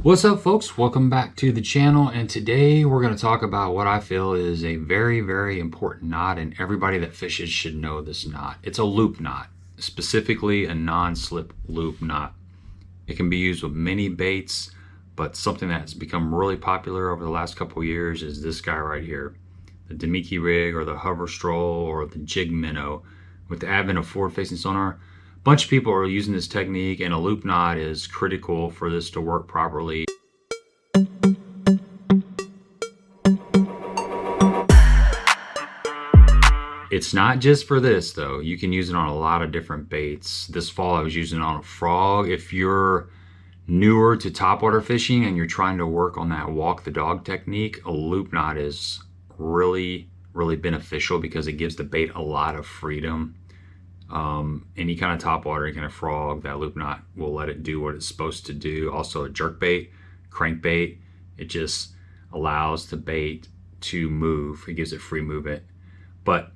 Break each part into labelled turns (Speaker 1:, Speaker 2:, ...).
Speaker 1: What's up, folks? Welcome back to the channel, and today we're going to talk about what I feel is a very important knot, and everybody that fishes should know this knot. It's a loop knot, specifically a non-slip loop knot. It can be used with many baits, but something that's become really popular over the last couple years is this guy right here, the Damiki rig or the hoover stroll or the jig minnow. With the advent of forward-facing sonar, a bunch of people are using this technique, and a loop knot is critical for this to work properly. It's not just for this though. You can use it on a lot of different baits. This fall I was using it on a frog. If you're newer to topwater fishing and you're trying to work on that walk the dog technique, a loop knot is really beneficial because it gives the bait a lot of freedom. Any kind of topwater, any kind of frog, that loop knot will let it do what it's supposed to do. Also a jerk bait, crankbait, it just allows the bait to move. It gives it free movement. But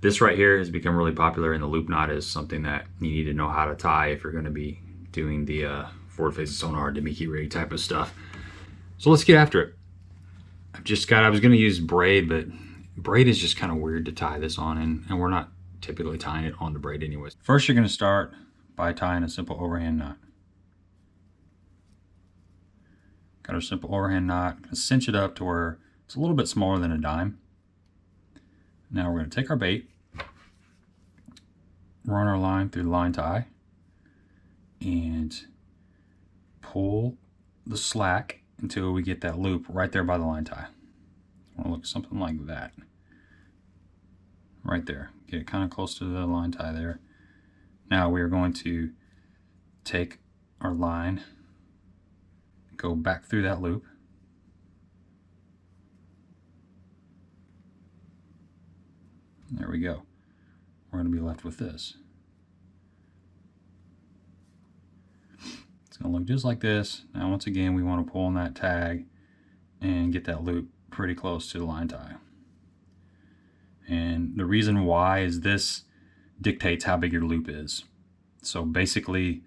Speaker 1: this right here has become really popular, and the loop knot is something that you need to know how to tie if you're going to be doing the forward-facing sonar, Damiki rig type of stuff. So let's get after it. I was going to use braid, but braid is just kind of weird to tie this on, and we're not typically tying it on the braid anyways. First, you're going to start by tying a simple overhand knot. Got our simple overhand knot. Going to cinch it up to where it's a little bit smaller than a dime. Now we're going to take our bait, run our line through the line tie, and pull the slack until we get that loop right there by the line tie. I want to look something like that. Right there. Get it kind of close to the line tie there. Now we are going to take our line, go back through that loop. There we go. We're going to be left with this. It's going to look just like this. Now once again, we want to pull on that tag and get that loop pretty close to the line tie. And the reason why is this dictates how big your loop is. So basically,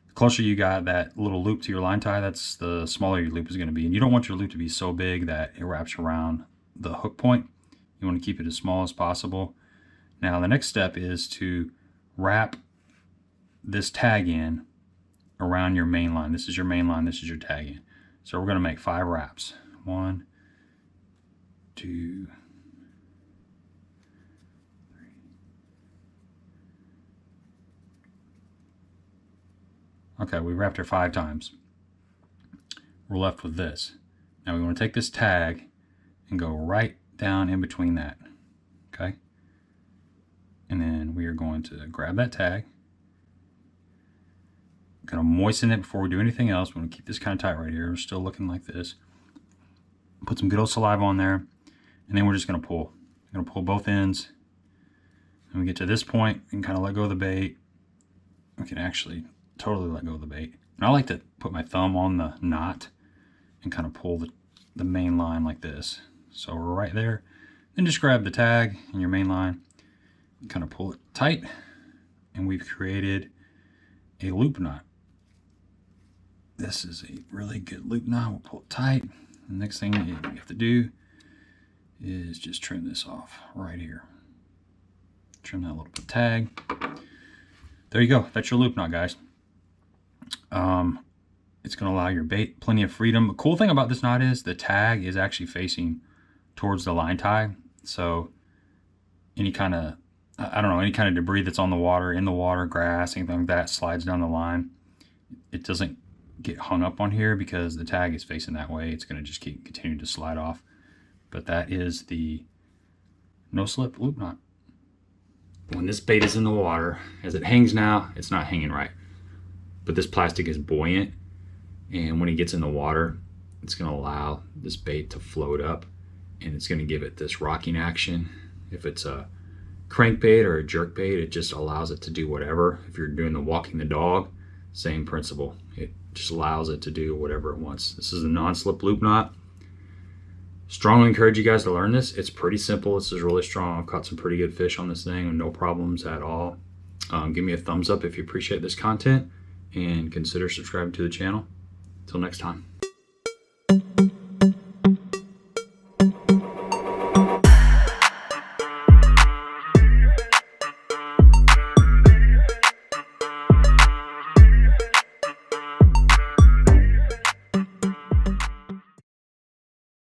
Speaker 1: the closer you got that little loop to your line tie, that's the smaller your loop is going to be. And you don't want your loop to be so big that it wraps around the hook point. You want to keep it as small as possible. Now the next step is to wrap this tag in around your main line. This is your main line, this is your tag in. So we're going to make 5 wraps. 1, 2, 3. Okay, we wrapped her 5 times. We're left with this. Now we want to take this tag and go right down in between that. Okay? And then we are going to grab that tag. Going to moisten it before we do anything else. We're going to keep this kind of tight right here. We're still looking like this. Put some good old saliva on there. And then we're just going to pull. We're going to pull both ends. And we get to this point, we can kind of let go of the bait. We can actually totally let go of the bait. And I like to put my thumb on the knot and kind of pull the main line like this. So we're right there. Then just grab the tag and your main line and kind of pull it tight, and we've created a loop knot. This is a really good loop knot. We'll pull it tight. The next thing you have to do is just trim this off right here. Trim that little bit of tag. There you go. That's your loop knot, guys. It's going to allow your bait plenty of freedom. The cool thing about this knot is the tag is actually facing towards the line tie. So any kind of, I don't know, any kind of debris that's on the water, in the water, grass, anything like that slides down the line. It doesn't get hung up on here because the tag is facing that way. It's going to just continue to slide off. But that is the no slip loop knot. When this bait is in the water, as it hangs now, it's not hanging right. But this plastic is buoyant, and when it gets in the water, it's going to allow this bait to float up, and it's going to give it this rocking action. If it's a crankbait or a jerk bait, it just allows it to do whatever. If you're doing the walking the dog, same principle. It just allows it to do whatever it wants. This is a non-slip loop knot. Strongly encourage you guys to learn this. It's pretty simple. This is really strong. I've caught some pretty good fish on this thing and no problems at all. Give me a thumbs up if you appreciate this content, and consider subscribing to the channel. Until next time.
Speaker 2: you.